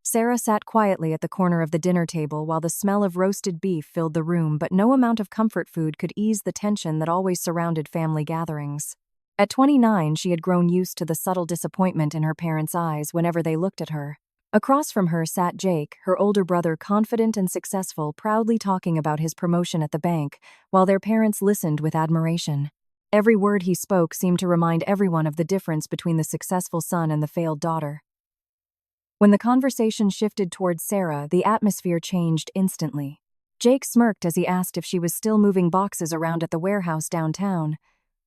Sarah sat quietly at the corner of the dinner table while the smell of roasted beef filled the room, but no amount of comfort food could ease the tension that always surrounded family gatherings. At 29, she had grown used to the subtle disappointment in her parents' eyes whenever they looked at her. Across from her sat Jake, her older brother, confident and successful, proudly talking about his promotion at the bank, while their parents listened with admiration. Every word he spoke seemed to remind everyone of the difference between the successful son and the failed daughter. When the conversation shifted towards Sarah, the atmosphere changed instantly. Jake smirked as he asked if she was still moving boxes around at the warehouse downtown,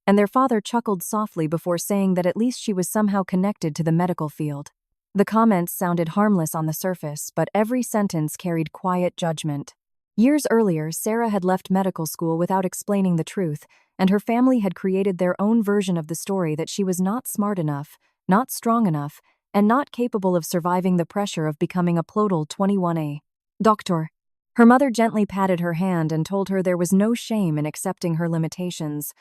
and their father chuckled softly before saying that at least she was somehow connected to the medical field. The comments sounded harmless on the surface, but every sentence carried quiet judgment. Years earlier, Sarah had left medical school without explaining the truth, and her family had created their own version of the story that she was not smart enough, not strong enough, and not capable of surviving the pressure of becoming a plodal 21A. Doctor. Her mother gently patted her hand and told her there was no shame in accepting her limitations,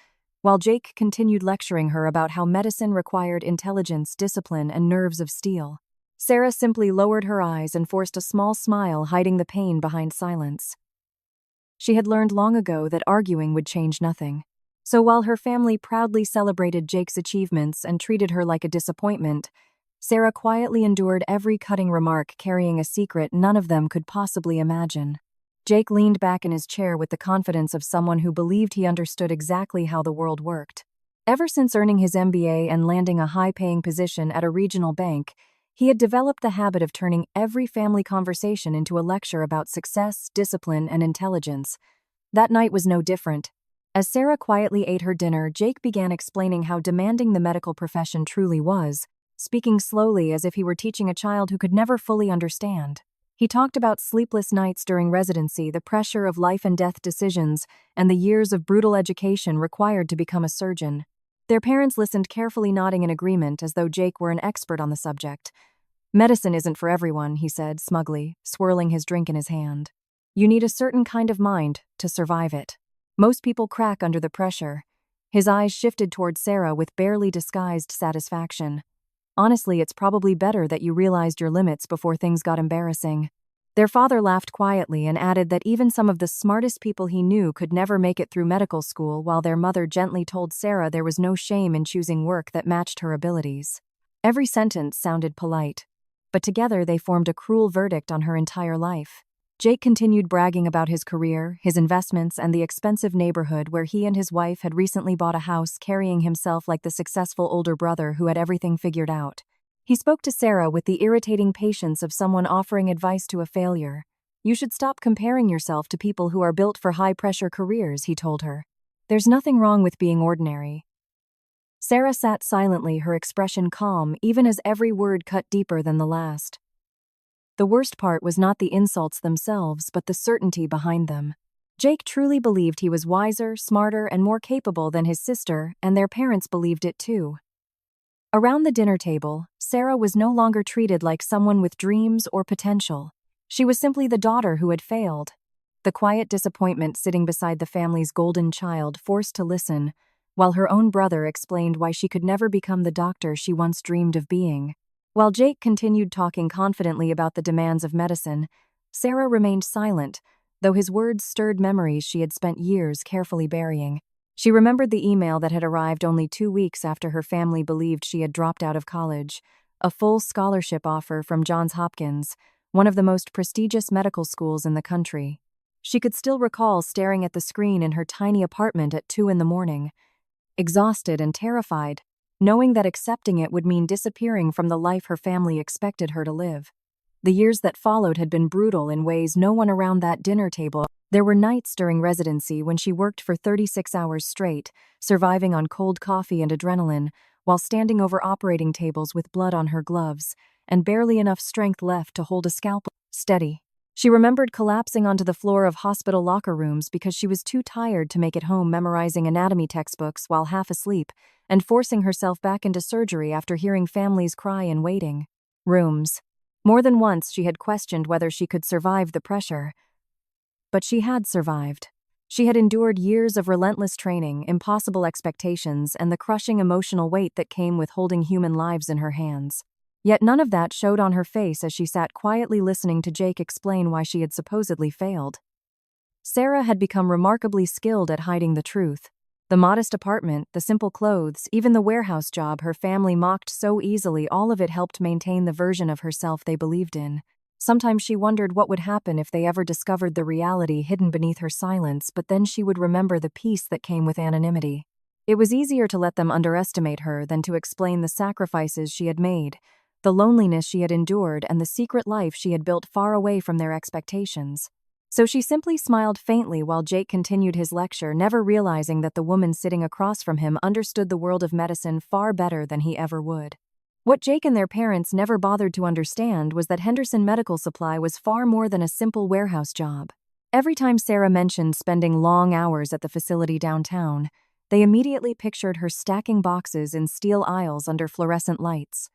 while Jake continued lecturing her about how medicine required intelligence, discipline, and nerves of steel. Sarah simply lowered her eyes and forced a small smile, hiding the pain behind silence. She had learned long ago that arguing would change nothing. So while her family proudly celebrated Jake's achievements and treated her like a disappointment, Sarah quietly endured every cutting remark, carrying a secret none of them could possibly imagine. Jake leaned back in his chair with the confidence of someone who believed he understood exactly how the world worked. Ever since earning his MBA and landing a high-paying position at a regional bank, he had developed the habit of turning every family conversation into a lecture about success, discipline, and intelligence. That night was no different. As Sarah quietly ate her dinner, Jake began explaining how demanding the medical profession truly was, speaking slowly as if he were teaching a child who could never fully understand. He talked about sleepless nights during residency, the pressure of life and death decisions, and the years of brutal education required to become a surgeon. Their parents listened carefully, nodding in agreement as though Jake were an expert on the subject. "Medicine isn't for everyone," he said smugly, swirling his drink in his hand. "You need a certain kind of mind to survive it. Most people crack under the pressure." His eyes shifted towards Sarah with barely disguised satisfaction. "Honestly, it's probably better that you realized your limits before things got embarrassing." Their father laughed quietly and added that even some of the smartest people he knew could never make it through medical school, while their mother gently told Sarah there was no shame in choosing work that matched her abilities. Every sentence sounded polite, but together they formed a cruel verdict on her entire life. Jake continued bragging about his career, his investments, and the expensive neighborhood where he and his wife had recently bought a house, carrying himself like the successful older brother who had everything figured out. He spoke to Sarah with the irritating patience of someone offering advice to a failure. "You should stop comparing yourself to people who are built for high-pressure careers," he told her. "There's nothing wrong with being ordinary." Sarah sat silently, her expression calm, even as every word cut deeper than the last. The worst part was not the insults themselves, but the certainty behind them. Jake truly believed he was wiser, smarter, and more capable than his sister, and their parents believed it too. Around the dinner table, Sarah was no longer treated like someone with dreams or potential. She was simply the daughter who had failed. The quiet disappointment sitting beside the family's golden child, forced to listen, while her own brother explained why she could never become the doctor she once dreamed of being. While Jake continued talking confidently about the demands of medicine, Sarah remained silent, though his words stirred memories she had spent years carefully burying. She remembered the email that had arrived only 2 weeks after her family believed she had dropped out of college, a full scholarship offer from Johns Hopkins, one of the most prestigious medical schools in the country. She could still recall staring at the screen in her tiny apartment at 2 a.m, exhausted and terrified, knowing that accepting it would mean disappearing from the life her family expected her to live. The years that followed had been brutal in ways no one around that dinner table. There were nights during residency when she worked for 36 hours straight, surviving on cold coffee and adrenaline, while standing over operating tables with blood on her gloves, and barely enough strength left to hold a scalpel steady. She remembered collapsing onto the floor of hospital locker rooms because she was too tired to make it home, memorizing anatomy textbooks while half asleep, and forcing herself back into surgery after hearing families cry in waiting rooms. More than once she had questioned whether she could survive the pressure. But she had survived. She had endured years of relentless training, impossible expectations, and the crushing emotional weight that came with holding human lives in her hands. Yet none of that showed on her face as she sat quietly listening to Jake explain why she had supposedly failed. Sarah had become remarkably skilled at hiding the truth. The modest apartment, the simple clothes, even the warehouse job her family mocked so easily, all of it helped maintain the version of herself they believed in. Sometimes she wondered what would happen if they ever discovered the reality hidden beneath her silence, but then she would remember the peace that came with anonymity. It was easier to let them underestimate her than to explain the sacrifices she had made, the loneliness she had endured, and the secret life she had built far away from their expectations. So she simply smiled faintly while Jake continued his lecture, never realizing that the woman sitting across from him understood the world of medicine far better than he ever would. What Jake and their parents never bothered to understand was that Henderson Medical Supply was far more than a simple warehouse job. Every time Sarah mentioned spending long hours at the facility downtown, they immediately pictured her stacking boxes in steel aisles under fluorescent lights.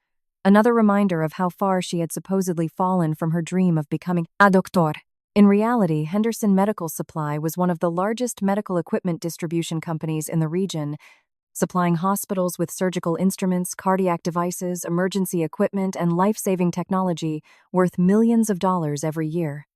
Another reminder of how far she had supposedly fallen from her dream of becoming a doctor. In reality, Henderson Medical Supply was one of the largest medical equipment distribution companies in the region, supplying hospitals with surgical instruments, cardiac devices, emergency equipment, and life-saving technology worth millions of dollars every year.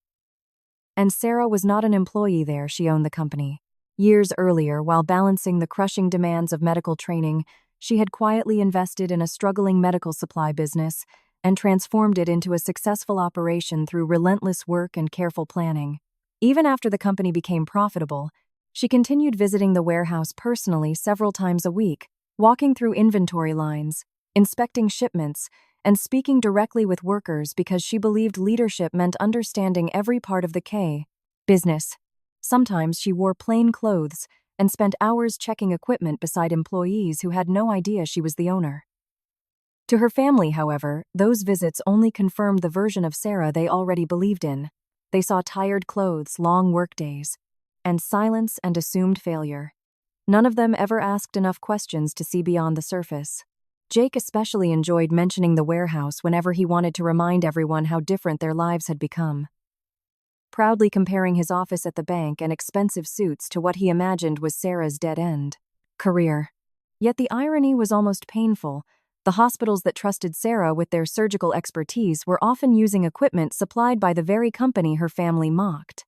And Sarah was not an employee there, she owned the company. Years earlier, while balancing the crushing demands of medical training, she had quietly invested in a struggling medical supply business and transformed it into a successful operation through relentless work and careful planning. Even after the company became profitable, she continued visiting the warehouse personally several times a week, walking through inventory lines, inspecting shipments, and speaking directly with workers because she believed leadership meant understanding every part of the business. Sometimes she wore plain clothes and spent hours checking equipment beside employees who had no idea she was the owner. To her family, however, those visits only confirmed the version of Sarah they already believed in. They saw tired clothes, long workdays, and silence and assumed failure. None of them ever asked enough questions to see beyond the surface. Jake especially enjoyed mentioning the warehouse whenever he wanted to remind everyone how different their lives had become, proudly comparing his office at the bank and expensive suits to what he imagined was Sarah's dead-end career. Yet the irony was almost painful. The hospitals that trusted Sarah with their surgical expertise were often using equipment supplied by the very company her family mocked.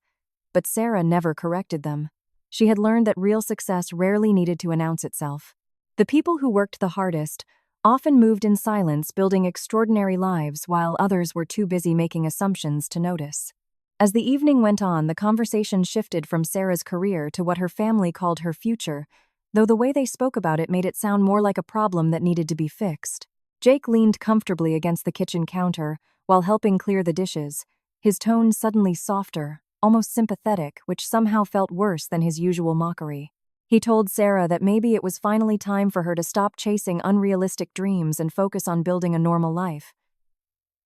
But Sarah never corrected them. She had learned that real success rarely needed to announce itself. The people who worked the hardest often moved in silence, building extraordinary lives, while others were too busy making assumptions to notice. As the evening went on, the conversation shifted from Sarah's career to what her family called her future, though the way they spoke about it made it sound more like a problem that needed to be fixed. Jake leaned comfortably against the kitchen counter while helping clear the dishes, his tone suddenly softer, almost sympathetic, which somehow felt worse than his usual mockery. He told Sarah that maybe it was finally time for her to stop chasing unrealistic dreams and focus on building a normal life.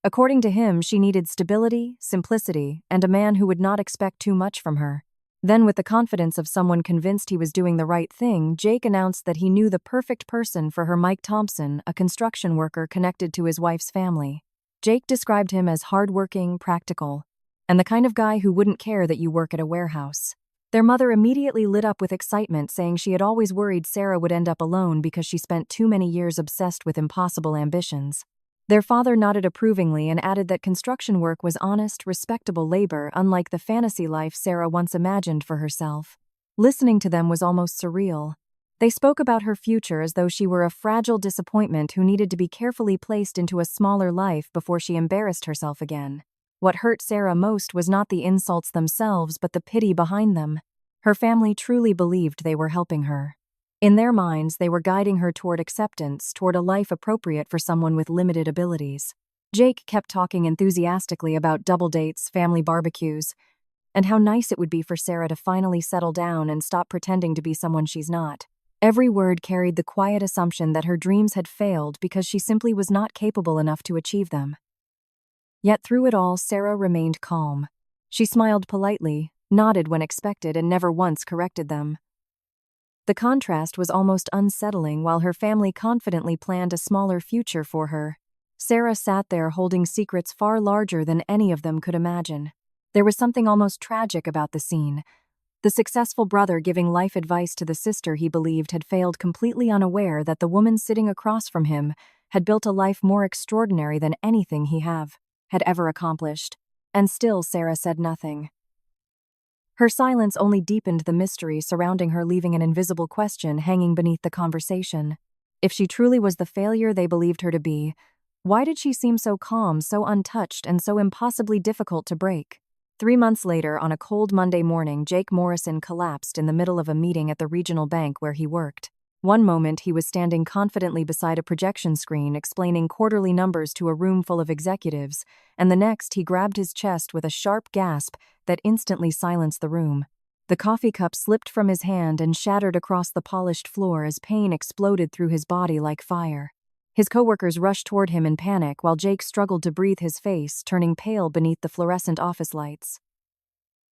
According to him, she needed stability, simplicity, and a man who would not expect too much from her. Then, with the confidence of someone convinced he was doing the right thing, Jake announced that he knew the perfect person for her: Mike Thompson, a construction worker connected to his wife's family. Jake described him as hardworking, practical, and the kind of guy who wouldn't care that you work at a warehouse. Their mother immediately lit up with excitement, saying she had always worried Sarah would end up alone because she spent too many years obsessed with impossible ambitions. Their father nodded approvingly and added that construction work was honest, respectable labor, unlike the fantasy life Sarah once imagined for herself. Listening to them was almost surreal. They spoke about her future as though she were a fragile disappointment who needed to be carefully placed into a smaller life before she embarrassed herself again. What hurt Sarah most was not the insults themselves, but the pity behind them. Her family truly believed they were helping her. In their minds, they were guiding her toward acceptance, toward a life appropriate for someone with limited abilities. Jake kept talking enthusiastically about double dates, family barbecues, and how nice it would be for Sarah to finally settle down and stop pretending to be someone she's not. Every word carried the quiet assumption that her dreams had failed because she simply was not capable enough to achieve them. Yet through it all, Sarah remained calm. She smiled politely, nodded when expected, and never once corrected them. The contrast was almost unsettling. While her family confidently planned a smaller future for her, Sarah sat there holding secrets far larger than any of them could imagine. There was something almost tragic about the scene. The successful brother giving life advice to the sister he believed had failed, completely unaware that the woman sitting across from him had built a life more extraordinary than anything he had ever accomplished. And still Sarah said nothing. Her silence only deepened the mystery surrounding her, leaving an invisible question hanging beneath the conversation. If she truly was the failure they believed her to be, why did she seem so calm, so untouched, and so impossibly difficult to break? 3 months later, on a cold Monday morning, Jake Morrison collapsed in the middle of a meeting at the regional bank where he worked. One moment, he was standing confidently beside a projection screen explaining quarterly numbers to a room full of executives, and the next, he grabbed his chest with a sharp gasp that instantly silenced the room. The coffee cup slipped from his hand and shattered across the polished floor as pain exploded through his body like fire. His coworkers rushed toward him in panic while Jake struggled to breathe, his face turning pale beneath the fluorescent office lights.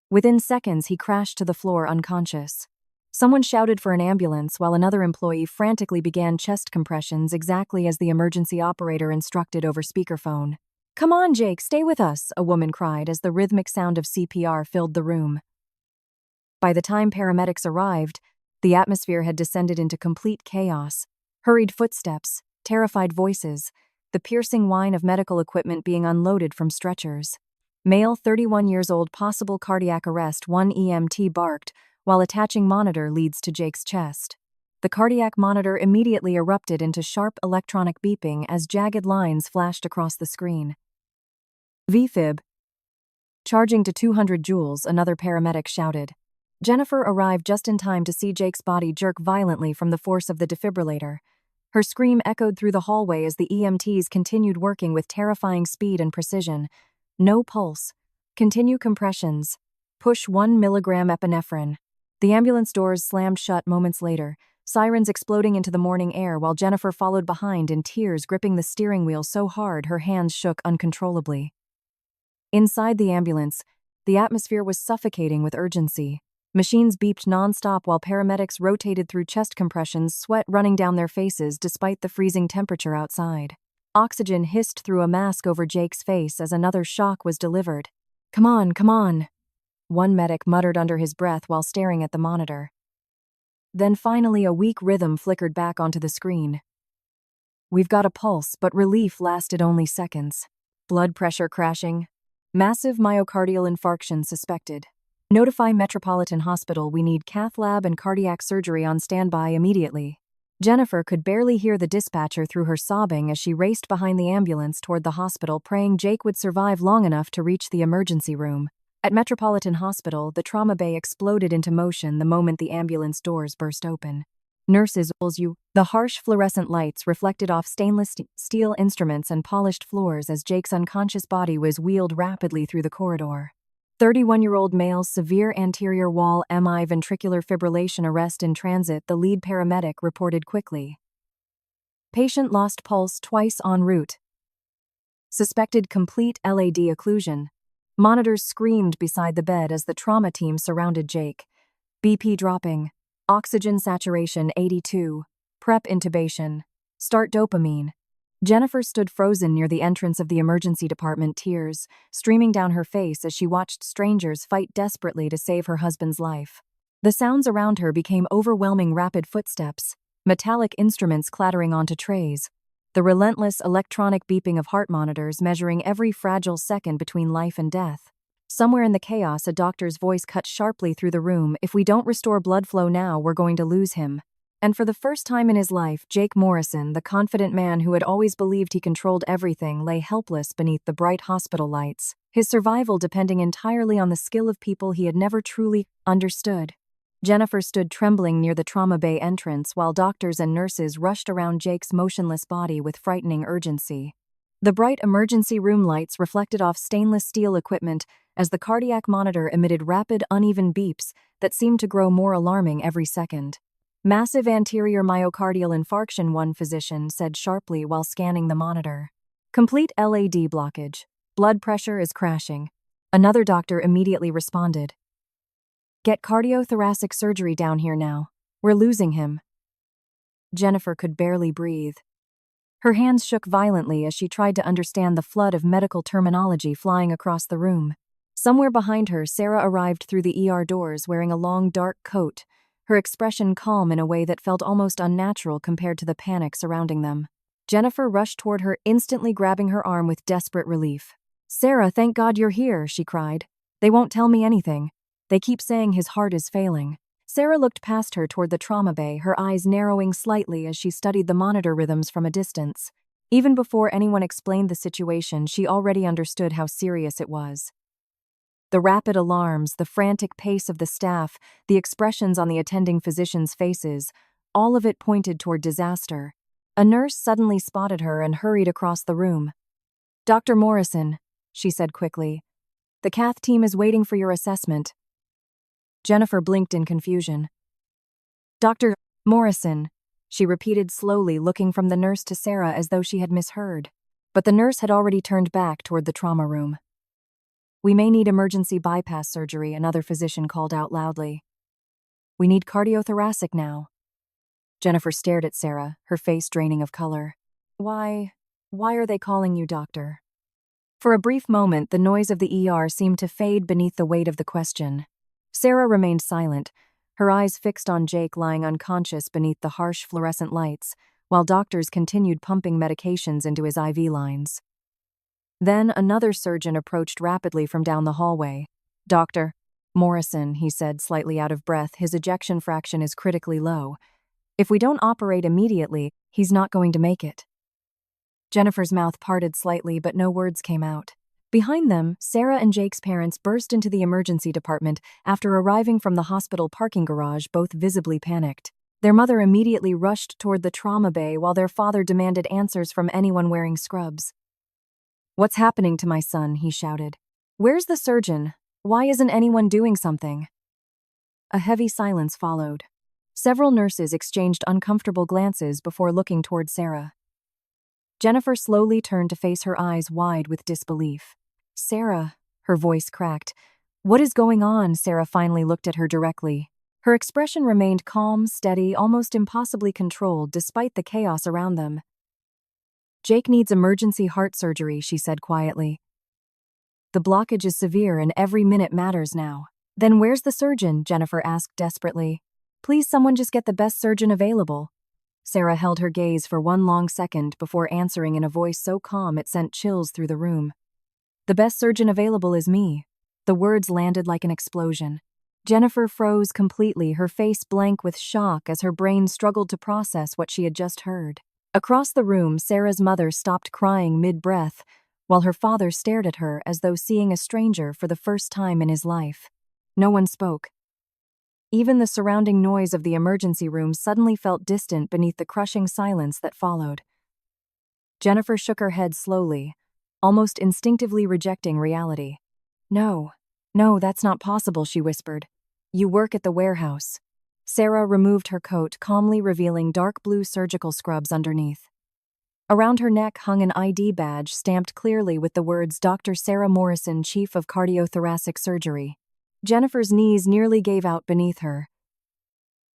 Within seconds, he crashed to the floor unconscious. Someone shouted for an ambulance while another employee frantically began chest compressions exactly as the emergency operator instructed over speakerphone. "Come on, Jake, stay with us," a woman cried as the rhythmic sound of CPR filled the room. By the time paramedics arrived, the atmosphere had descended into complete chaos. Hurried footsteps, terrified voices, the piercing whine of medical equipment being unloaded from stretchers. "Male, 31 years old, possible cardiac arrest," one EMT barked, while attaching monitor leads to Jake's chest. The cardiac monitor immediately erupted into sharp electronic beeping as jagged lines flashed across the screen. "VFib. Charging to 200 joules," another paramedic shouted. Jennifer arrived just in time to see Jake's body jerk violently from the force of the defibrillator. Her scream echoed through the hallway as the EMTs continued working with terrifying speed and precision. "No pulse. Continue compressions. Push 1 milligram epinephrine." The ambulance doors slammed shut moments later, sirens exploding into the morning air while Jennifer followed behind in tears, gripping the steering wheel so hard her hands shook uncontrollably. Inside the ambulance, the atmosphere was suffocating with urgency. Machines beeped nonstop while paramedics rotated through chest compressions, sweat running down their faces despite the freezing temperature outside. Oxygen hissed through a mask over Jake's face as another shock was delivered. Come on," one medic muttered under his breath while staring at the monitor. Then finally a weak rhythm flickered back onto the screen. "We've got a pulse, but relief lasted only seconds. Blood pressure crashing. Massive myocardial infarction suspected. Notify Metropolitan Hospital, we need cath lab and cardiac surgery on standby immediately." Jennifer could barely hear the dispatcher through her sobbing as she raced behind the ambulance toward the hospital, praying Jake would survive long enough to reach the emergency room. At Metropolitan Hospital, the trauma bay exploded into motion the moment the ambulance doors burst open. Nurses, the harsh fluorescent lights reflected off stainless steel instruments and polished floors as Jake's unconscious body was wheeled rapidly through the corridor. 31-year-old male, severe anterior wall MI ventricular fibrillation arrest in transit, the lead paramedic reported quickly. Patient lost pulse twice en route. Suspected complete LAD occlusion. Monitors screamed beside the bed as the trauma team surrounded Jake. BP dropping. Oxygen saturation 82. Prep intubation. Start dopamine. Jennifer stood frozen near the entrance of the emergency department, tears streaming down her face as she watched strangers fight desperately to save her husband's life. The sounds around her became overwhelming, rapid footsteps, metallic instruments clattering onto trays, the relentless electronic beeping of heart monitors measuring every fragile second between life and death. Somewhere in the chaos, a doctor's voice cut sharply through the room. "If we don't restore blood flow now, we're going to lose him." And for the first time in his life, Jake Morrison, the confident man who had always believed he controlled everything, lay helpless beneath the bright hospital lights, his survival depending entirely on the skill of people he had never truly understood. Jennifer stood trembling near the trauma bay entrance while doctors and nurses rushed around Jake's motionless body with frightening urgency. The bright emergency room lights reflected off stainless steel equipment as the cardiac monitor emitted rapid, uneven beeps that seemed to grow more alarming every second. "Massive anterior myocardial infarction," one physician said sharply while scanning the monitor. "Complete LAD blockage. Blood pressure is crashing." Another doctor immediately responded. "Get cardiothoracic surgery down here now. We're losing him." Jennifer could barely breathe. Her hands shook violently as she tried to understand the flood of medical terminology flying across the room. Somewhere behind her, Sarah arrived through the ER doors wearing a long, dark coat, her expression calm in a way that felt almost unnatural compared to the panic surrounding them. Jennifer rushed toward her, instantly grabbing her arm with desperate relief. "Sarah, thank God you're here," she cried. "They won't tell me anything. They keep saying his heart is failing." Sarah looked past her toward the trauma bay, her eyes narrowing slightly as she studied the monitor rhythms from a distance. Even before anyone explained the situation, she already understood how serious it was. The rapid alarms, the frantic pace of the staff, the expressions on the attending physicians' faces, all of it pointed toward disaster. A nurse suddenly spotted her and hurried across the room. "Dr. Morrison," she said quickly, "the cath team is waiting for your assessment." Jennifer blinked in confusion. "Dr. Morrison," she repeated slowly, looking from the nurse to Sarah as though she had misheard. But the nurse had already turned back toward the trauma room. "We may need emergency bypass surgery," another physician called out loudly. "We need cardiothoracic now." Jennifer stared at Sarah, her face draining of color. Why are they calling you doctor?" For a brief moment, the noise of the ER seemed to fade beneath the weight of the question. Sarah remained silent, her eyes fixed on Jake lying unconscious beneath the harsh fluorescent lights, while doctors continued pumping medications into his IV lines. Then another surgeon approached rapidly from down the hallway. "Dr. Morrison," he said, slightly out of breath, "his ejection fraction is critically low. If we don't operate immediately, he's not going to make it." Jennifer's mouth parted slightly, but no words came out. Behind them, Sarah and Jake's parents burst into the emergency department after arriving from the hospital parking garage, both visibly panicked. Their mother immediately rushed toward the trauma bay while their father demanded answers from anyone wearing scrubs. "What's happening to my son?" he shouted. "Where's the surgeon? Why isn't anyone doing something?" A heavy silence followed. Several nurses exchanged uncomfortable glances before looking toward Sarah. Jennifer slowly turned to face her, eyes wide with disbelief. "Sarah," her voice cracked. "What is going on?" Sarah finally looked at her directly. Her expression remained calm, steady, almost impossibly controlled despite the chaos around them. "Jake needs emergency heart surgery," she said quietly. "The blockage is severe and every minute matters now." "Then where's the surgeon?" Jennifer asked desperately. "Please, someone just get the best surgeon available." Sarah held her gaze for one long second before answering in a voice so calm it sent chills through the room. "The best surgeon available is me." The words landed like an explosion. Jennifer froze completely, her face blank with shock as her brain struggled to process what she had just heard. Across the room, Sarah's mother stopped crying mid-breath, while her father stared at her as though seeing a stranger for the first time in his life. No one spoke. Even the surrounding noise of the emergency room suddenly felt distant beneath the crushing silence that followed. Jennifer shook her head slowly, almost instinctively rejecting reality. No, that's not possible," she whispered. "You work at the warehouse." Sarah removed her coat, calmly revealing dark blue surgical scrubs underneath. Around her neck hung an ID badge stamped clearly with the words "Dr. Sarah Morrison, Chief of Cardiothoracic Surgery." Jennifer's knees nearly gave out beneath her.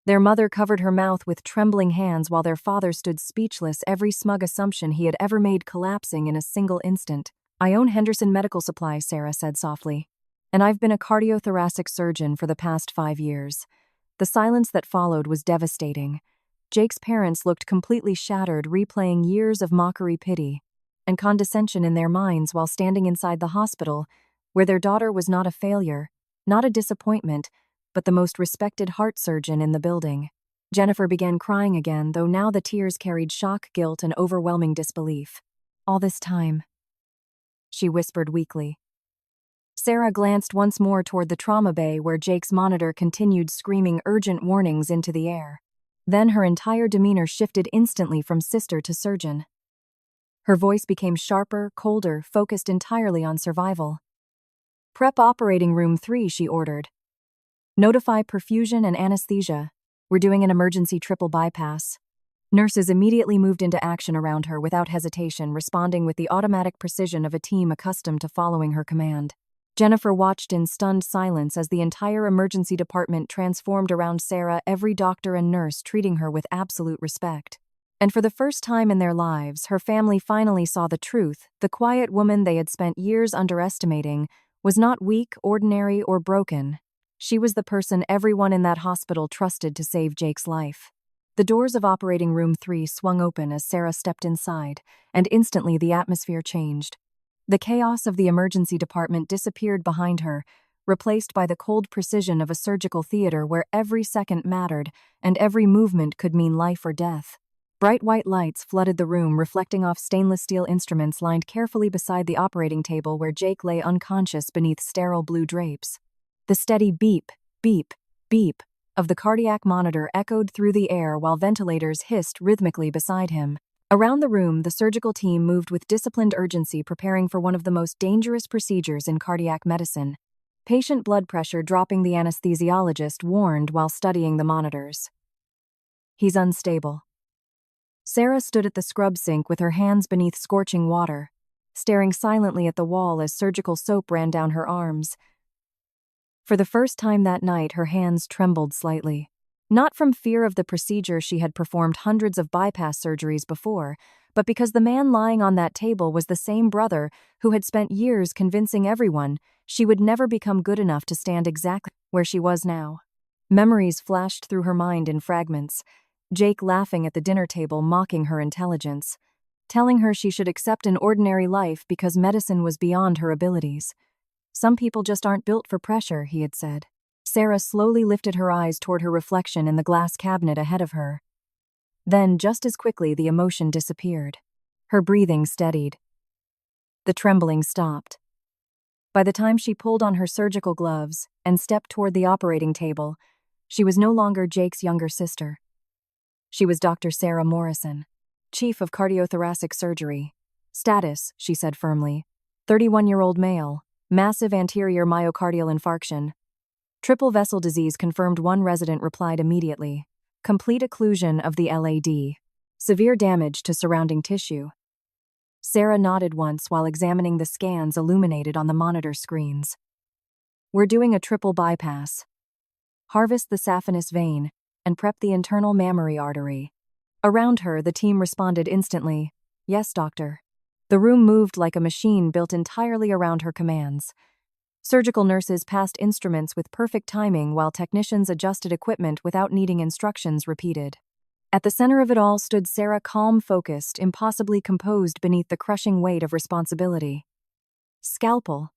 Their mother covered her mouth with trembling hands while their father stood speechless, every smug assumption he had ever made collapsing in a single instant. "I own Henderson Medical Supply," Sarah said softly. "And I've been a cardiothoracic surgeon for the past 5 years." The silence that followed was devastating. Jake's parents looked completely shattered, replaying years of mockery, pity, and condescension in their minds while standing inside the hospital, where their daughter was not a failure, not a disappointment, but the most respected heart surgeon in the building. Jennifer began crying again, though now the tears carried shock, guilt, and overwhelming disbelief. "All this time," she whispered weakly. Sarah glanced once more toward the trauma bay where Jake's monitor continued screaming urgent warnings into the air. Then her entire demeanor shifted instantly from sister to surgeon. Her voice became sharper, colder, focused entirely on survival. "Prep operating room 3, she ordered. "Notify perfusion and anesthesia. We're doing an emergency triple bypass." Nurses immediately moved into action around her without hesitation, responding with the automatic precision of a team accustomed to following her command. Jennifer watched in stunned silence as the entire emergency department transformed around Sarah, every doctor and nurse treating her with absolute respect. And for the first time in their lives, her family finally saw the truth. The quiet woman they had spent years underestimating was not weak, ordinary, or broken. She was the person everyone in that hospital trusted to save Jake's life. The doors of operating room 3 swung open as Sarah stepped inside, and instantly the atmosphere changed. The chaos of the emergency department disappeared behind her, replaced by the cold precision of a surgical theater where every second mattered and every movement could mean life or death. Bright white lights flooded the room, reflecting off stainless steel instruments lined carefully beside the operating table where Jake lay unconscious beneath sterile blue drapes. The steady beep, beep, beep of the cardiac monitor echoed through the air while ventilators hissed rhythmically beside him. Around the room, the surgical team moved with disciplined urgency, preparing for one of the most dangerous procedures in cardiac medicine. Patient blood pressure dropping, the anesthesiologist warned while studying the monitors. "He's unstable." Sarah stood at the scrub sink with her hands beneath scorching water, staring silently at the wall as surgical soap ran down her arms. For the first time that night, her hands trembled slightly. Not from fear of the procedure; she had performed hundreds of bypass surgeries before, but because the man lying on that table was the same brother who had spent years convincing everyone she would never become good enough to stand exactly where she was now. Memories flashed through her mind in fragments. Jake laughing at the dinner table, mocking her intelligence, telling her she should accept an ordinary life because medicine was beyond her abilities. "Some people just aren't built for pressure," he had said. Sarah slowly lifted her eyes toward her reflection in the glass cabinet ahead of her. Then, just as quickly, the emotion disappeared. Her breathing steadied. The trembling stopped. By the time she pulled on her surgical gloves and stepped toward the operating table, she was no longer Jake's younger sister. She was Dr. Sarah Morrison, Chief of Cardiothoracic Surgery. "Status," she said firmly. 31-year-old male, massive anterior myocardial infarction. Triple vessel disease confirmed, one resident replied immediately. Complete occlusion of the LAD. Severe damage to surrounding tissue. Sarah nodded once while examining the scans illuminated on the monitor screens. "We're doing a triple bypass. Harvest the saphenous vein and prep the internal mammary artery." Around her, the team responded instantly. "Yes, doctor." The room moved like a machine built entirely around her commands. Surgical nurses passed instruments with perfect timing while technicians adjusted equipment without needing instructions repeated. At the center of it all stood Sarah, calm, focused, impossibly composed beneath the crushing weight of responsibility. Scalpel.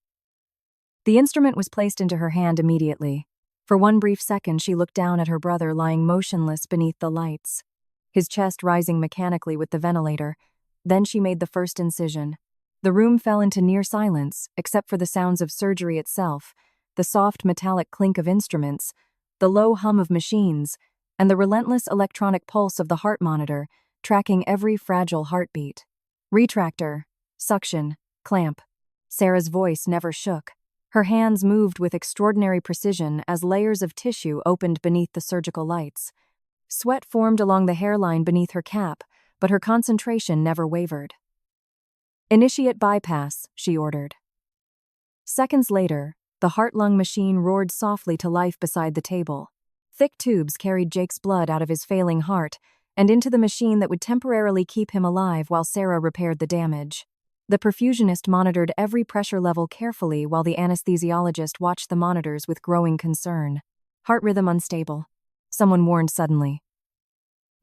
The instrument was placed into her hand immediately. For one brief second, she looked down at her brother lying motionless beneath the lights, his chest rising mechanically with the ventilator. Then she made the first incision. The room fell into near silence, except for the sounds of surgery itself, the soft metallic clink of instruments, the low hum of machines, and the relentless electronic pulse of the heart monitor, tracking every fragile heartbeat. Retractor, suction, clamp. Sarah's voice never shook. Her hands moved with extraordinary precision as layers of tissue opened beneath the surgical lights. Sweat formed along the hairline beneath her cap, but her concentration never wavered. "Initiate bypass," she ordered. Seconds later, the heart-lung machine roared softly to life beside the table. Thick tubes carried Jake's blood out of his failing heart and into the machine that would temporarily keep him alive while Sarah repaired the damage. The perfusionist monitored every pressure level carefully while the anesthesiologist watched the monitors with growing concern. "Heart rhythm unstable," someone warned suddenly.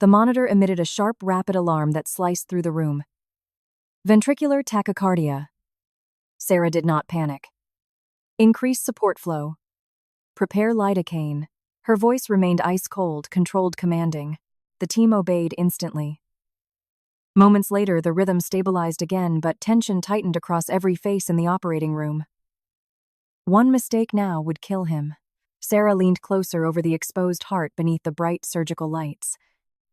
The monitor emitted a sharp, rapid alarm that sliced through the room. "Ventricular tachycardia." Sarah did not panic. "Increase support flow. Prepare lidocaine." Her voice remained ice-cold, controlled, commanding. The team obeyed instantly. Moments later, the rhythm stabilized again, but tension tightened across every face in the operating room. One mistake now would kill him. Sarah leaned closer over the exposed heart beneath the bright surgical lights.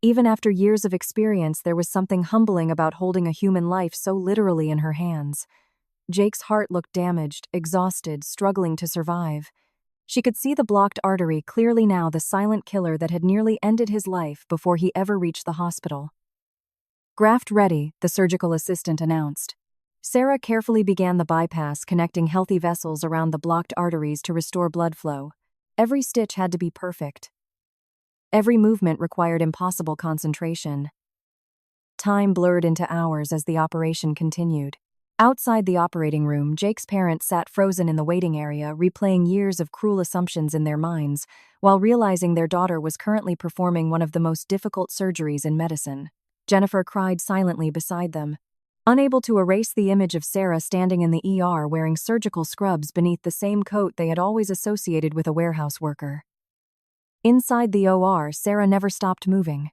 Even after years of experience, there was something humbling about holding a human life so literally in her hands. Jake's heart looked damaged, exhausted, struggling to survive. She could see the blocked artery clearly now, the silent killer that had nearly ended his life before he ever reached the hospital. "Graft ready," the surgical assistant announced. Sarah carefully began the bypass, connecting healthy vessels around the blocked arteries to restore blood flow. Every stitch had to be perfect. Every movement required impossible concentration. Time blurred into hours as the operation continued. Outside the operating room, Jake's parents sat frozen in the waiting area, replaying years of cruel assumptions in their minds, while realizing their daughter was currently performing one of the most difficult surgeries in medicine. Jennifer cried silently beside them, unable to erase the image of Sarah standing in the ER wearing surgical scrubs beneath the same coat they had always associated with a warehouse worker. Inside the OR, Sarah never stopped moving.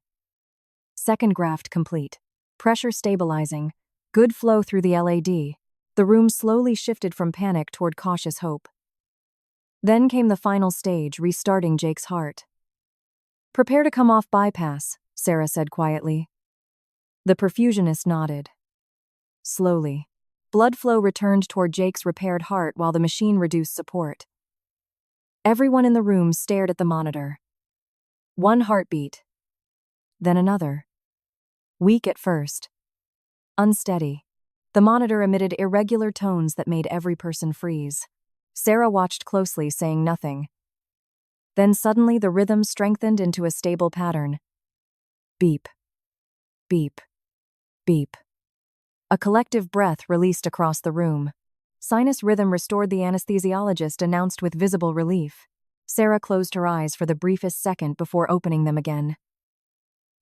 Second graft complete. Pressure stabilizing. Good flow through the LAD. The room slowly shifted from panic toward cautious hope. Then came the final stage, restarting Jake's heart. "Prepare to come off bypass," Sarah said quietly. The perfusionist nodded. Slowly, blood flow returned toward Jake's repaired heart while the machine reduced support. Everyone in the room stared at the monitor. One heartbeat. Then another. Weak at first. Unsteady. The monitor emitted irregular tones that made every person freeze. Sarah watched closely, saying nothing. Then suddenly the rhythm strengthened into a stable pattern. Beep. Beep. Beep. A collective breath released across the room. Sinus rhythm restored, the anesthesiologist announced with visible relief. Sarah closed her eyes for the briefest second before opening them again.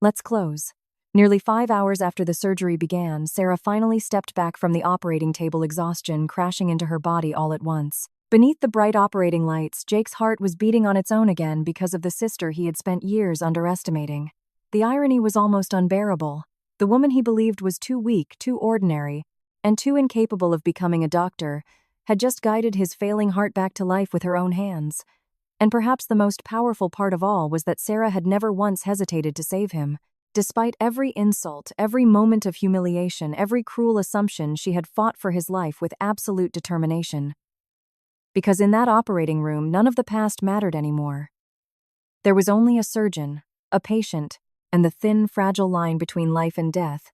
"Let's close." Nearly 5 hours after the surgery began, Sarah finally stepped back from the operating table, exhaustion crashing into her body all at once. Beneath the bright operating lights, Jake's heart was beating on its own again because of the sister he had spent years underestimating. The irony was almost unbearable. The woman he believed was too weak, too ordinary, and too incapable of becoming a doctor, had just guided his failing heart back to life with her own hands. And perhaps the most powerful part of all was that Sarah had never once hesitated to save him. Despite every insult, every moment of humiliation, every cruel assumption, she had fought for his life with absolute determination. Because in that operating room, none of the past mattered anymore. There was only a surgeon, a patient, and the thin, fragile line between life and death.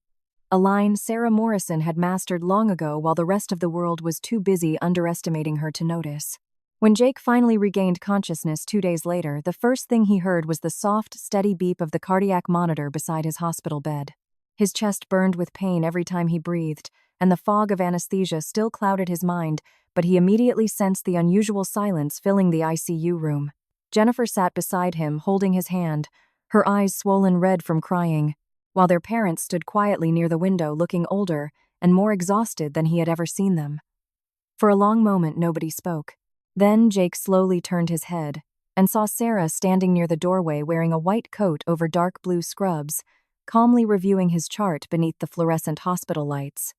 A line Sarah Morrison had mastered long ago while the rest of the world was too busy underestimating her to notice. When Jake finally regained consciousness 2 days later, the first thing he heard was the soft, steady beep of the cardiac monitor beside his hospital bed. His chest burned with pain every time he breathed, and the fog of anesthesia still clouded his mind, but he immediately sensed the unusual silence filling the ICU room. Jennifer sat beside him, holding his hand, her eyes swollen red from crying, while their parents stood quietly near the window, looking older and more exhausted than he had ever seen them. For a long moment, nobody spoke. Then Jake slowly turned his head and saw Sarah standing near the doorway wearing a white coat over dark blue scrubs, calmly reviewing his chart beneath the fluorescent hospital lights.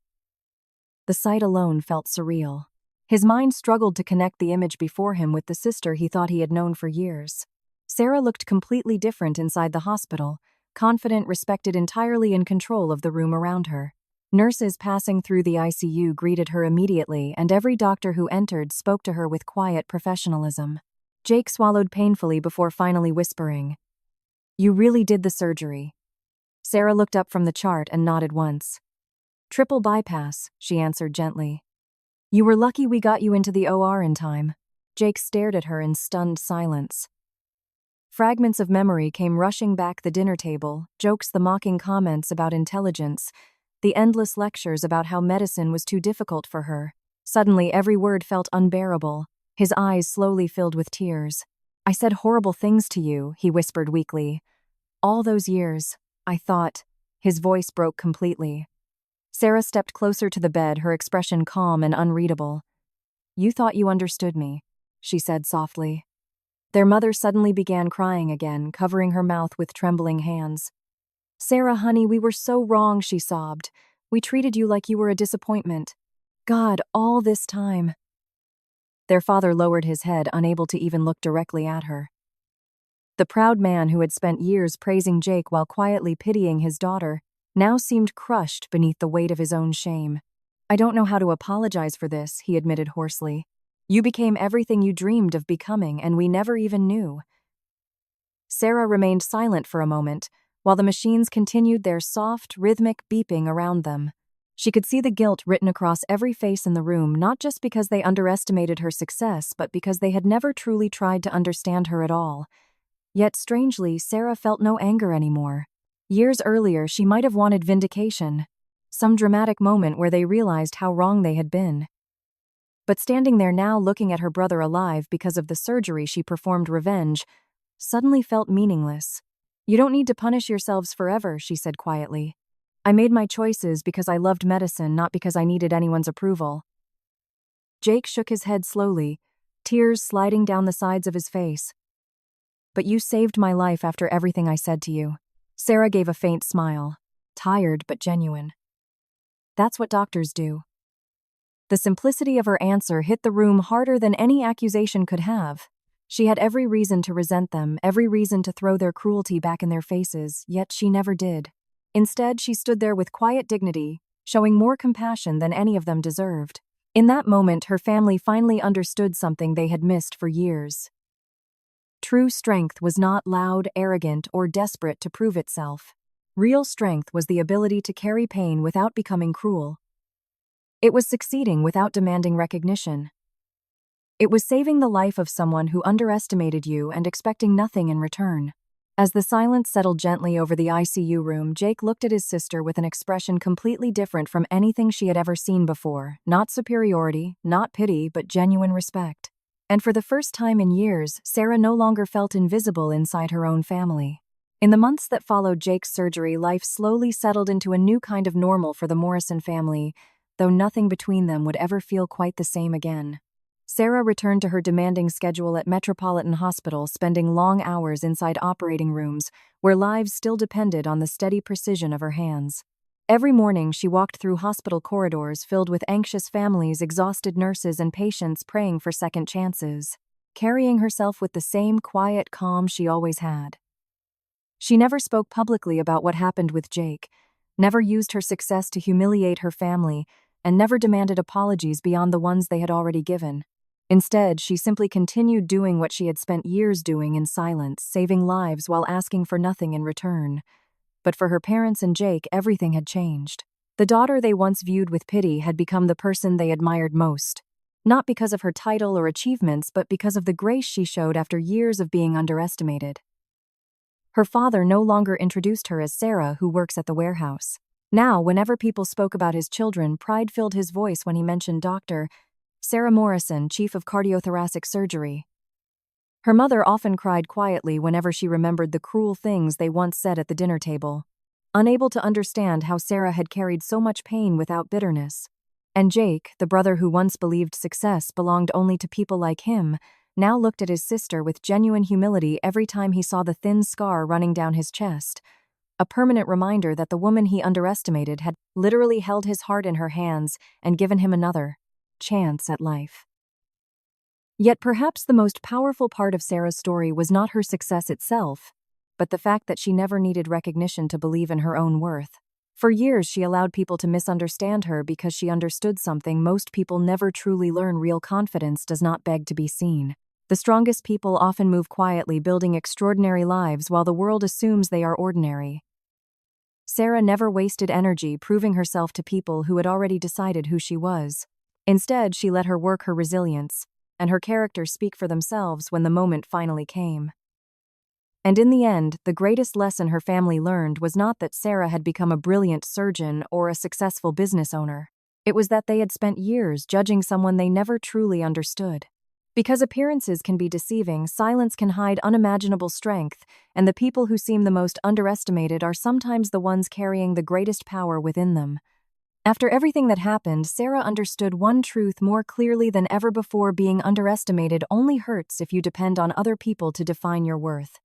The sight alone felt surreal. His mind struggled to connect the image before him with the sister he thought he had known for years. Sarah looked completely different inside the hospital, confident, respected, entirely in control of the room around her. Nurses passing through the ICU greeted her immediately, and every doctor who entered spoke to her with quiet professionalism. Jake swallowed painfully before finally whispering, "You really did the surgery." Sarah looked up from the chart and nodded once. "Triple bypass," she answered gently. "You were lucky we got you into the OR in time." Jake stared at her in stunned silence. Fragments of memory came rushing back: the dinner table, jokes, the mocking comments about intelligence, the endless lectures about how medicine was too difficult for her. Suddenly, every word felt unbearable. His eyes slowly filled with tears. "I said horrible things to you," he whispered weakly. "All those years, I thought." His voice broke completely. Sarah stepped closer to the bed, her expression calm and unreadable. "You thought you understood me," she said softly. Their mother suddenly began crying again, covering her mouth with trembling hands. "Sarah, honey, we were so wrong," she sobbed. "We treated you like you were a disappointment. God, all this time." Their father lowered his head, unable to even look directly at her. The proud man who had spent years praising Jake while quietly pitying his daughter now seemed crushed beneath the weight of his own shame. "I don't know how to apologize for this," he admitted hoarsely. "You became everything you dreamed of becoming, and we never even knew." Sarah remained silent for a moment, while the machines continued their soft, rhythmic beeping around them. She could see the guilt written across every face in the room, not just because they underestimated her success, but because they had never truly tried to understand her at all. Yet strangely, Sarah felt no anger anymore. Years earlier, she might have wanted vindication. some dramatic moment where they realized how wrong they had been. But standing there now looking at her brother alive because of the surgery she performed revenge suddenly felt meaningless. "You don't need to punish yourselves forever," she said quietly. "I made my choices because I loved medicine, not because I needed anyone's approval." Jake shook his head slowly, tears sliding down the sides of his face. "But you saved my life after everything I said to you." Sarah gave a faint smile, tired but genuine. "That's what doctors do." The simplicity of her answer hit the room harder than any accusation could have. She had every reason to resent them, every reason to throw their cruelty back in their faces, yet she never did. Instead, she stood there with quiet dignity, showing more compassion than any of them deserved. In that moment, her family finally understood something they had missed for years. True strength was not loud, arrogant, or desperate to prove itself. Real strength was the ability to carry pain without becoming cruel. It was succeeding without demanding recognition. It was saving the life of someone who underestimated you and expecting nothing in return. As the silence settled gently over the ICU room, Jake looked at his sister with an expression completely different from anything she had ever seen before. Not superiority, not pity, but genuine respect. And for the first time in years, Sarah no longer felt invisible inside her own family. In the months that followed Jake's surgery, life slowly settled into a new kind of normal for the Morrison family, though nothing between them would ever feel quite the same again. Sarah returned to her demanding schedule at Metropolitan Hospital, spending long hours inside operating rooms, where lives still depended on the steady precision of her hands. Every morning, she walked through hospital corridors filled with anxious families, exhausted nurses, and patients praying for second chances, carrying herself with the same quiet calm she always had. She never spoke publicly about what happened with Jake, never used her success to humiliate her family, and never demanded apologies beyond the ones they had already given. Instead, she simply continued doing what she had spent years doing in silence, saving lives while asking for nothing in return. But for her parents and Jake, everything had changed. The daughter they once viewed with pity had become the person they admired most, not because of her title or achievements, but because of the grace she showed after years of being underestimated. Her father no longer introduced her as Sarah, who works at the warehouse. Now, whenever people spoke about his children, pride filled his voice when he mentioned Dr. Sarah Morrison, chief of cardiothoracic surgery. Her mother often cried quietly whenever she remembered the cruel things they once said at the dinner table, unable to understand how Sarah had carried so much pain without bitterness. And Jake, the brother who once believed success belonged only to people like him, now looked at his sister with genuine humility every time he saw the thin scar running down his chest, a permanent reminder that the woman he underestimated had literally held his heart in her hands and given him another chance at life. Yet perhaps the most powerful part of Sarah's story was not her success itself, but the fact that she never needed recognition to believe in her own worth. For years, she allowed people to misunderstand her because she understood something most people never truly learn: real confidence does not beg to be seen. The strongest people often move quietly, building extraordinary lives while the world assumes they are ordinary. Sarah never wasted energy proving herself to people who had already decided who she was. Instead, she let her work, her resilience, and her character speak for themselves when the moment finally came. And in the end, the greatest lesson her family learned was not that Sarah had become a brilliant surgeon or a successful business owner. It was that they had spent years judging someone they never truly understood. Because appearances can be deceiving, silence can hide unimaginable strength, and the people who seem the most underestimated are sometimes the ones carrying the greatest power within them. After everything that happened, Sarah understood one truth more clearly than ever before: being underestimated only hurts if you depend on other people to define your worth.